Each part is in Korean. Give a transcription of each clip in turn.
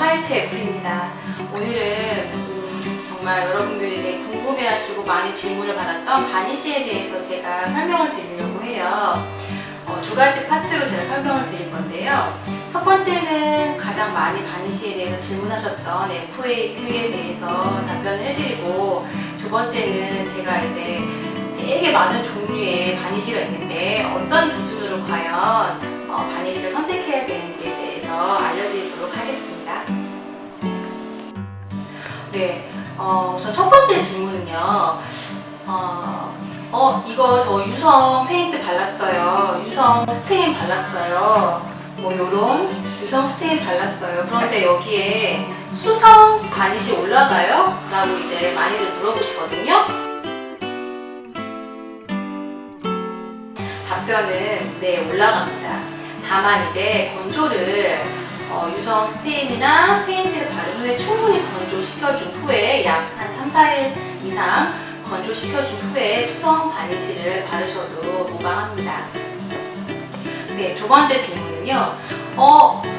화이트 애플입니다. 오늘은 정말 여러분들이 되게 궁금해하시고 많이 질문을 받았던 바니쉬에 대해서 제가 설명을 드리려고 해요. 두 가지 파트로 제가 설명을 드릴 건데요. 첫 번째는 가장 많이 바니쉬에 대해서 질문하셨던 FAQ에 대해서 답변을 해드리고, 두 번째는 제가 이제 되게 많은 종류의 바니쉬가 있는데 어떤 기준으로 과연 바니쉬를 선택해야 되는지에 대해서 알려드리도록 하겠습니다. 네, 우선 첫 번째 질문은요. 이거 저 유성 페인트 발랐어요. 유성 스테인 발랐어요. 뭐 요런 유성 스테인 발랐어요. 그런데 여기에 수성 바니쉬 올라가요? 라고 이제 많이들 물어보시거든요. 답변은 네, 올라갑니다. 다만 이제 건조를 유성 스테인이나 페인트를 바른 후에 충분히 건조시켜준 후에 약 한 3-4일 이상 건조시켜준 후에 수성 바니쉬를 바르셔도 무방합니다. 네, 두 번째 질문은요.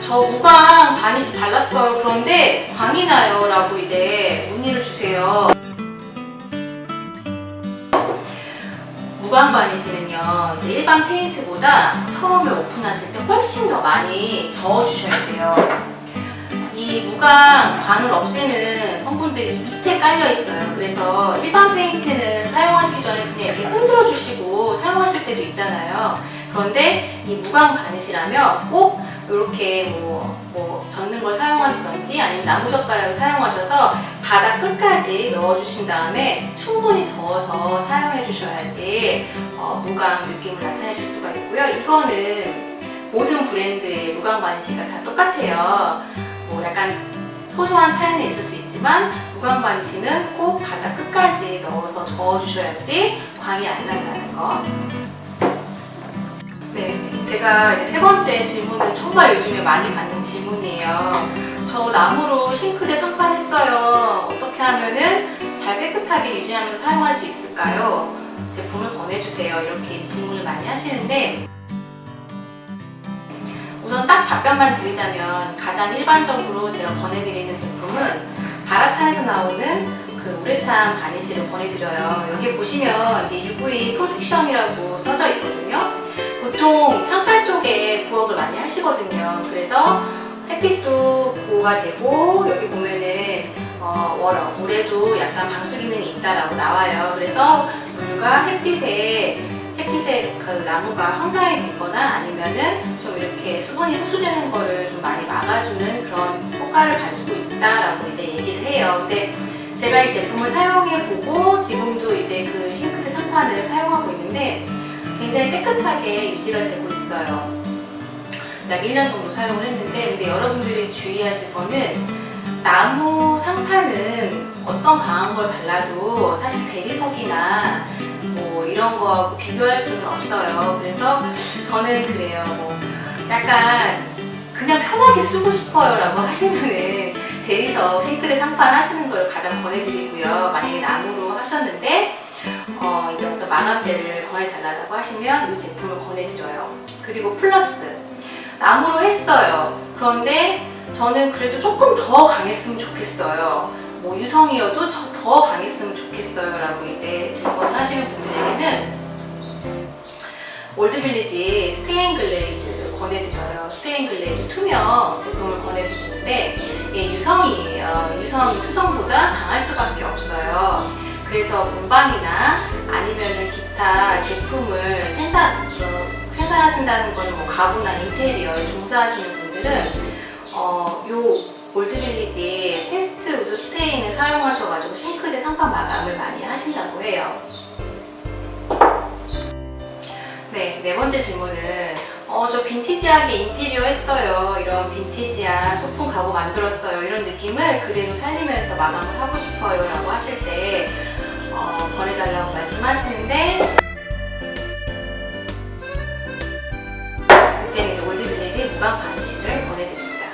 저 무광 바니쉬 발랐어요. 그런데 광이 나요. 라고 이제 문의를 주세요. 무광 바니쉬는요, 이제 일반 페인트보다 처음에 오픈하실 때 훨씬 더 많이 저어주셔야 돼요. 이 무광 광을 없애는 성분들이 밑에 깔려 있어요. 그래서 일반 페인트는 사용하시기 전에 그냥 이렇게 흔들어 주시고 사용하실 때도 있잖아요. 그런데 이 무광 바니쉬라면 꼭 이렇게 뭐 젓는 걸 사용하시던지 아니면 나무젓가락을 사용하셔서 바닥 끝까지 넣어주신 다음에 충분히 저어서 사용해 주셔야지 무광 느낌을 나타내실 수가 있고요. 이거는 모든 브랜드의 무광 바니쉬가 다 똑같아요. 뭐 약간 소소한 차이는 있을 수 있지만 무광 바니쉬는 꼭 바닥 끝까지 넣어서 저어주셔야지 광이 안 난다는 거. 네, 제가 이제 세 번째 질문은 정말 요즘에 많이 받는 질문이에요. 저 나무로 싱크대 상판했어요. 어떻게 하면은 잘 깨끗하게 유지하면서 사용할 수 있을까요? 제품을 권해주세요. 이렇게 질문을 많이 하시는데, 우선 딱 답변만 드리자면 가장 일반적으로 제가 권해드리는 제품은 바라탄에서 나오는 그 우레탄 바니쉬를 권해드려요. 여기 보시면 이제 UV 프로텍션이라고 써져 있거든요. 보통 창가 쪽에 부엌을 많이 하시거든요. 그래서 햇빛도 보호가 되고, 여기 보면은 물에도 약간 방수 기능이 있다라고 나와요. 그래서 물과 햇빛에 그 나무가 황량이 되거나 아니면은 좀 이렇게 수분이 흡수되는 거를 좀 많이 막아주는 그런 효과를 가지고 있다라고 이제 얘기를 해요. 근데 제가 이 제품을 사용해보고 지금도 이제 그 싱크대 상판을 사용하고 있는데 굉장히 깨끗하게 유지가 되고 있어요. 약 1년 정도 사용을 했는데, 근데 여러분들이 주의하실 거는 나무 상판은 어떤 강한 걸 발라도 사실 대리석이나 뭐 이런 거하고 비교할 수는 없어요. 그래서 저는 그래요. 뭐 약간 그냥 편하게 쓰고 싶어요 라고 하시면은 대리석 싱크대 상판 하시는 걸 가장 권해드리고요. 만약에 나무로 하셨는데 이제 어떤 마감재를 권해달라고 하시면 이 제품을 권해드려요. 그리고 플러스 나무로 했어요. 그런데 저는 그래도 조금 더 강했으면 좋겠어요. 뭐 유성이어도 더 강했으면 좋겠어요 라고 이제 질문을 하시는 분들에게는 올드빌리지 스테인 글레이즈를 권해드려요. 스테인 글레이즈 투명 제품을 권해드리는데 이게 유성이에요. 유성이 수성보다 강할 수밖에 없어요. 그래서 본방이나 아니면은 기타 제품을 생산하신다는 건 뭐 가구나 인테리어에 종사하시는 분들은 요 올드빌리지 패스트우드 스테인을 사용하셔가지고 싱크대 상판 마감을 많이 하신다고 해요. 네, 네 번째 질문은 저 빈티지하게 인테리어 했어요. 이런 빈티지한 소품 가구 만들었어요. 이런 느낌을 그대로 살리면서 마감을 하고 싶어요 라고 하실 때 권해달라고 말씀하시는데, 그때는 이제 올드빌리지 무광 바니쉬를 권해드립니다.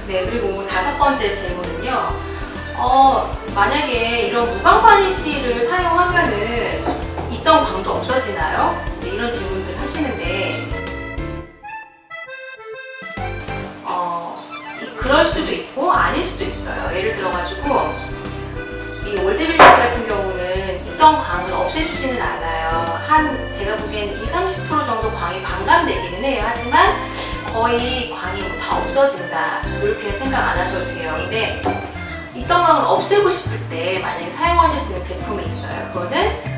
네, 그리고 다섯 번째 질문은요. 만약에 이런 무광 바니쉬를 사용하면은 있던 광도 없어지나요? 이제 이런 질문들 하시는데 그럴 수도 있고 아닐 수도 있어요. 예를 들어가지고 이 올드빌리지 같은 경우는 있던 광을 없애주지는 않아요. 제가 보기에는 20-30% 정도 광이 반감되기는 해요. 하지만 거의 광이 다 없어진다 이렇게 생각 안 하셔도 돼요. 근데 있던 광을 없애고 싶을 때 만약에 사용하실 수 있는 제품이 있어요. 그거는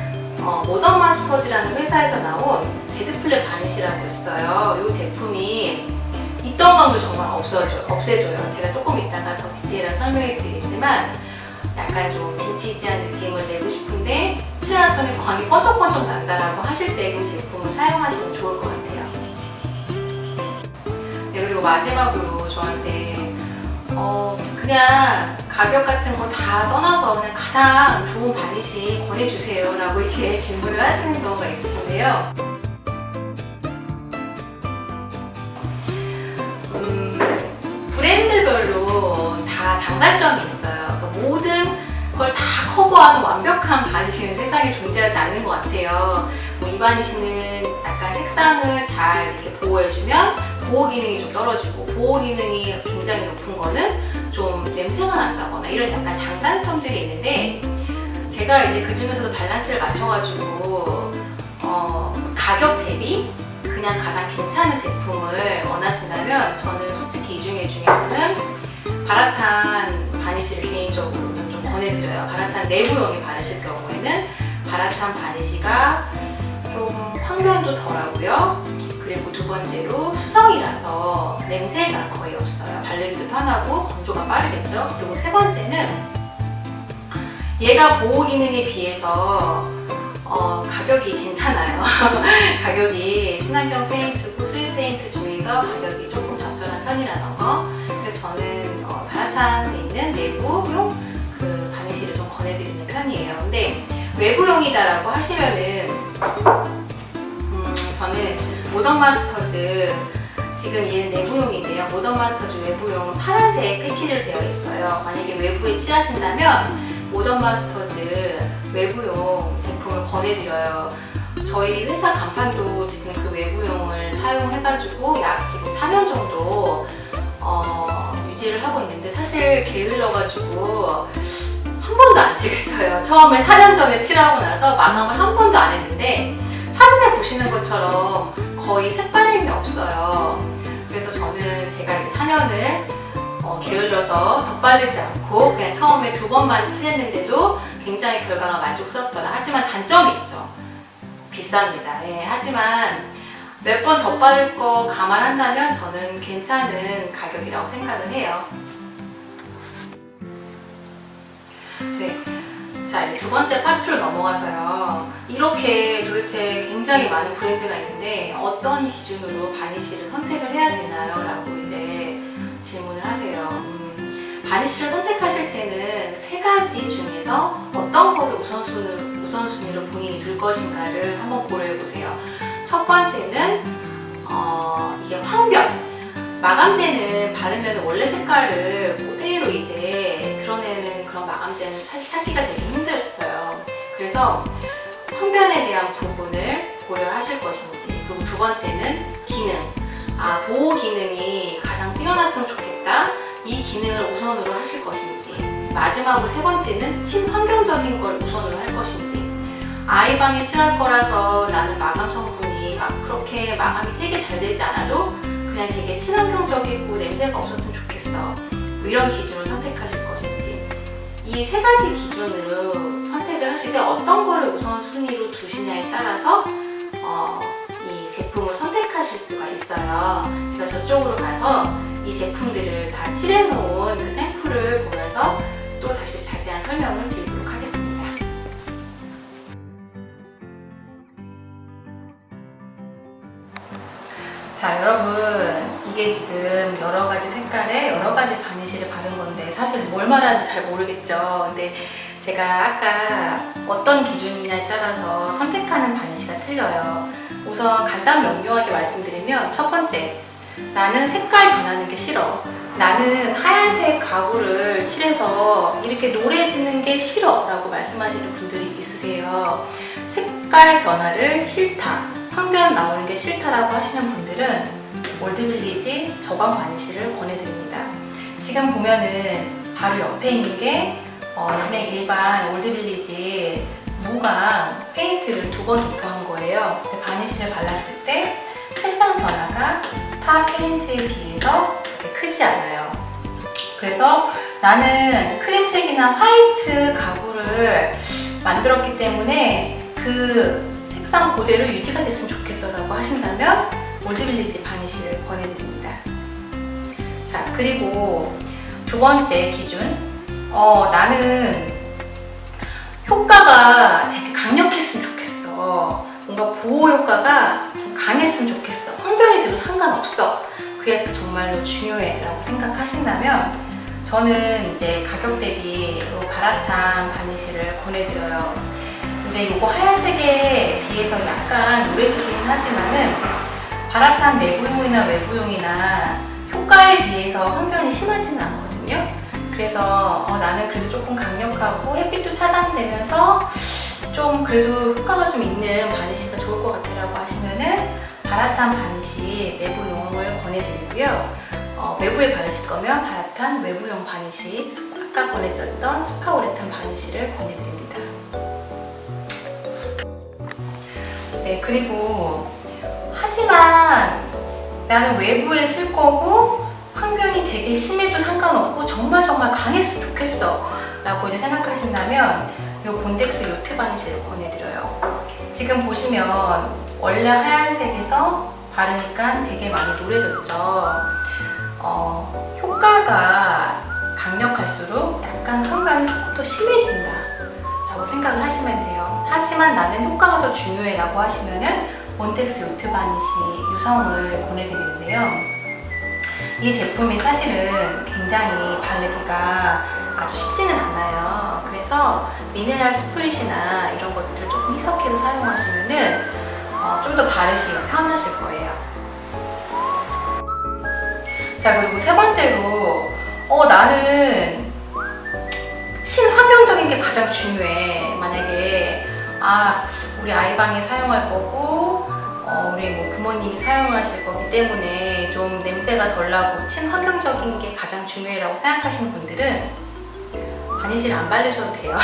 모던 마스터즈라는 회사에서 나온 데드플랫 바니쉬라고 있어요. 이 제품이 있던 광도 정말 없애줘요. 제가 조금 이따가 더 디테일하게 설명해 드리겠지만 약간 좀 빈티지한 느낌을 내고 싶은데 칠해놨더니 광이 번쩍번쩍 난다라고 하실 때 이 제품을 사용하시면 좋을 것 같아요. 네, 그리고 마지막으로 저한테 그냥 가격 같은 거 다 떠나서 그냥 가장 좋은 바니쉬 권해주세요 라고 이제 질문을 하시는 경우가 있으신데요. 브랜드별로 다 장단점이 있어요. 그러니까 모든 걸 다 커버하는 완벽한 바니쉬는 세상에 존재하지 않는 것 같아요. 이 바니쉬는 약간 색상을 잘 이렇게 보호해주면 보호 기능이 좀 떨어지고 보호 기능이 굉장히 높은 거는 좀 냄새가 난다거나 이런 약간 장단점들이 있는데 제가 이제 그 중에서도 밸런스를 맞춰가지고 가격 대비 그냥 가장 괜찮은 제품을 원하신다면 저는 솔직히 이 중에서는 바라탄 바니쉬를 개인적으로는 좀 권해드려요. 바라탄 내부용이 바르실 경우에는 바라탄 바니쉬가 좀 환경도 덜하고요. 그리고 두 번째로 수성이라서 냄새가 거의 없어요. 바르기도 편하고 건조가 빠르겠죠. 그리고 세 번째는 얘가 보호 기능에 비해서 가격이 괜찮아요. 가격이 친환경 페인트고 수입 페인트 중에서 가격이 조금 적절한 편이라는 거. 그래서 저는 바라탄에 있는 내부용 그 바니쉬를 좀 권해드리는 편이에요. 근데 외부용이다라고 하시면은 저는 모던 마스터즈 지금 얘는 내부용인데요. 모던 마스터즈 외부용은 파란색 패키지로 되어 있어요. 만약에 외부에 칠하신다면 모던 마스터즈 외부용 제품을 권해드려요. 저희 회사 간판도 지금 그 외부용을 사용해가지고 약 지금 4년 정도 유지를 하고 있는데 사실 게을러가지고 한 번도 안 칠했어요. 처음에 4년 전에 칠하고 나서 마감을 한 번도 안 했는데 사진에 보시는 것처럼 거의 색바램이 없어요. 그래서 저는 제가 이제 4년을 게을러서 덧바르지 않고 그냥 처음에 2번만 칠했는데도 굉장히 결과가 만족스럽더라. 하지만 단점이 있죠. 비쌉니다. 예, 하지만 몇 번 덧바를 거 감안한다면 저는 괜찮은 가격이라고 생각을 해요. 네. 자, 이제 두 번째 파트로 넘어가서요. 이렇게 도대체 굉장히 많은 브랜드가 있는데 어떤 기준으로 바니쉬를 선택을 해야 되나요? 라고 이제 질문을 하세요. 바니쉬를 선택하실 때는 세 가지 중에서 어떤 거를 우선순위로 본인이 둘 것인가를 한번 고려해 보세요. 첫 번째는 이게 황변. 마감제는 바르면 원래 색깔을 그대로 이제 드러내는 그런 마감제는 사실 찾기가 되게 힘들어요. 그래서 황변에 대한 부분을 고려하실 것인지, 그리고 두 번째는 기능. 보호 기능이 가장 뛰어났으면 좋겠다. 이 기능을 우선으로 하실 것인지, 마지막으로 세 번째는 친환경적인 걸 우선으로 할 것인지. 아이방에 칠할 거라서 나는 마감 성분이 막 그렇게 마감이 되게 잘 되지 않아도 그냥 되게 친환경적이고 냄새가 없었으면 좋겠어. 뭐 이런 기준을 선택하실 것인지. 이 세 가지 기준으로 선택을 하실 때 어떤 거를 우선순위로 두시냐에 따라서 이 제품을 선택하실 수가 있어요. 제가 저쪽으로 가서 이 제품들을 다 칠해놓은 그 샘플을 보면서 또 다시 자세한 설명을 드리도록 하겠습니다. 자, 여러분, 이게 지금 여러 가지 색깔의 여러 가지 바니쉬를 바른 건데 사실 뭘 말하는지 잘 모르겠죠. 근데 제가 아까 어떤 기준이냐에 따라서 선택하는 바니쉬가 틀려요. 우선 간단 명료하게 말씀드리면 첫 번째, 나는 색깔 변하는 게 싫어. 나는 하얀색 가구를 칠해서 이렇게 노래지는 게 싫어 라고 말씀하시는 분들이 있으세요. 색깔 변화를 싫다, 황변 나오는 게 싫다라고 하시는 분들은 올드빌리지 저방 바니쉬를 권해드립니다. 지금 보면은 바로 옆에 있는 게 그냥 일반 올드빌리지 무광 페인트를 2번 도포한 거예요. 바니쉬를 발랐을 때 색상 변화가 타 페인트에 비해서 그렇게 크지 않아요. 그래서 나는 크림색이나 화이트 가구를 만들었기 때문에 그 색상 그대로 유지가 됐으면 좋겠어 라고 하신다면 올드빌리지 바니쉬를 권해드립니다. 자, 그리고 2번째 기준, 나는 효과가 되게 강력했으면 좋겠어. 뭔가 보호 효과가 좀 강했으면 좋겠어. 황변이 돼도 상관없어. 그게 정말로 중요해 라고 생각하신다면 저는 이제 가격 대비 바라탄 바니쉬를 권해드려요. 이제 이거 하얀색에 비해서 약간 노래지긴 하지만은 바라탄 내부용이나 외부용이나 효과에 비해서 황변이 심하지는 않거든요. 그래서 나는 그래도 조금 강력하고 햇빛도 차단되면서 좀 그래도 효과가 좀 있는 바니쉬가 좋을 것 같아라고 하시면은 바라탄 바니쉬 내부용을 권해드리고요. 외부에 바르실 거면 바라탄 외부용 바니쉬, 아까 권해드렸던 스파 우레탄 바니쉬를 권해드립니다. 네, 그리고 하지만 나는 외부에 쓸 거고 황변이 되게 심해도 상관없고 정말 강했으면 좋겠어 라고 이제 생각하신다면 이 본덱스 요트 바니쉬를 권해드려요. 지금 보시면 원래 하얀색에서 바르니까 되게 많이 노래졌죠. 효과가 강력할수록 약간 황변이 조금 더 심해진다 라고 생각을 하시면 돼요. 하지만 나는 효과가 더 중요해 라고 하시면은 본덱스 요트 바니쉬 유성을 보내드리는데요. 이 제품이 사실은 굉장히 바르기가 아주 쉽지는 않아요. 그래서 미네랄 스프릿이나 이런 것들을 조금 희석해서 사용하시면은 좀 더 바르시기가 편하실 거예요. 자, 그리고 3번째로 나는 친환경적인 게 가장 중요해. 만약에 우리 아이방에 사용할 거고 우리 부모님이 사용하실 거기 때문에 좀 냄새가 덜 나고 친환경적인 게 가장 중요해라고 생각하시는 분들은 바니쉬를 안 바르셔도 돼요.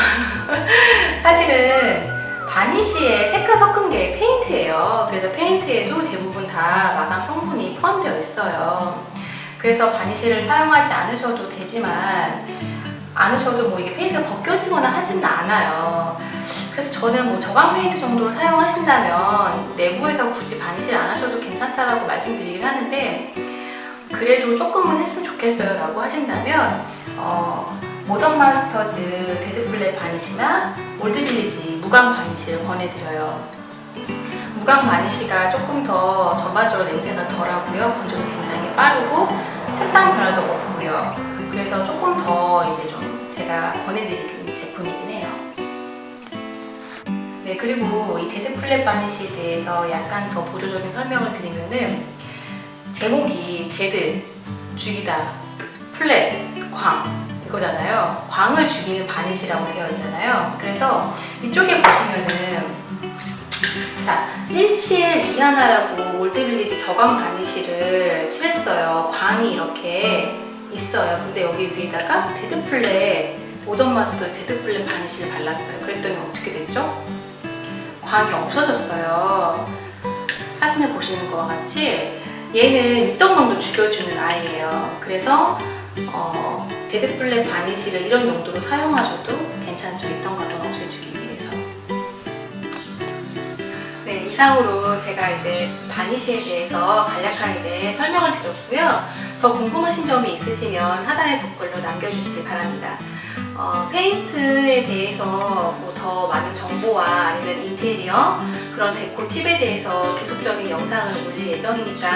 사실은 바니쉬에 색깔 섞은 게 페인트예요. 그래서 페인트에도 대부분 다 마감 성분이 포함되어 있어요. 그래서 바니쉬를 사용하지 않으셔도 되지만 않으셔도 이게 페인트가 벗겨지거나 하지는 않아요. 그래서 저는 저강 페인트 정도로 사용하신다면 내부에서 굳이 바니쉬를 안 하셔도 괜찮다라고 말씀드리긴 하는데 그래도 조금은 했으면 좋겠어요 라고 하신다면 모던 마스터즈 데드플랫 바니쉬나 올드빌리지 무광 바니쉬를 권해드려요. 무광 바니쉬가 조금 더 전반적으로 냄새가 덜하고요. 건조도 굉장히 빠르고 색상 변화도 없고요. 그래서 조금 더 이제 좀 제가 권해드리는 제품이긴 해요. 네, 그리고 이 데드플랫 바니쉬에 대해서 약간 더 보조적인 설명을 드리면은 제목이 데드, 죽이다, 플랫, 광 이거잖아요. 광을 죽이는 바니쉬라고 되어 있잖아요. 그래서 이쪽에 보시면은 자, 171 이하나라고 올드빌리지 저광 바니쉬를 칠했어요. 광이 이렇게 있어요. 근데 여기 위에다가 데드플랫 모던 마스터 데드플랫 바니쉬를 발랐어요. 그랬더니 어떻게 됐죠? 광이 없어졌어요. 사진을 보시는 것과 같이 얘는 있던 광도 죽여주는 아이예요. 그래서 데드플랫 바니쉬를 이런 용도로 사용하셔도 괜찮죠. 있던 광을 없애주기 위해서. 네, 이상으로 제가 이제 바니쉬에 대해서 간략하게 설명을 드렸고요. 더 궁금하신 점이 있으시면 하단의 댓글로 남겨주시기 바랍니다. 페인트에 대해서 더 많은 정보와 아니면 인테리어 그런 데코 팁에 대해서 계속적인 영상을 올릴 예정이니까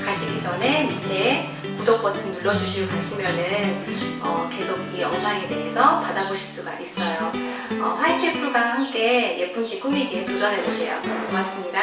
가시기 전에 밑에 구독 버튼 눌러주시고 가시면은 계속 이 영상에 대해서 받아보실 수가 있어요. 화이트 애플과 함께 예쁜 집 꾸미기에 도전해보세요. 고맙습니다.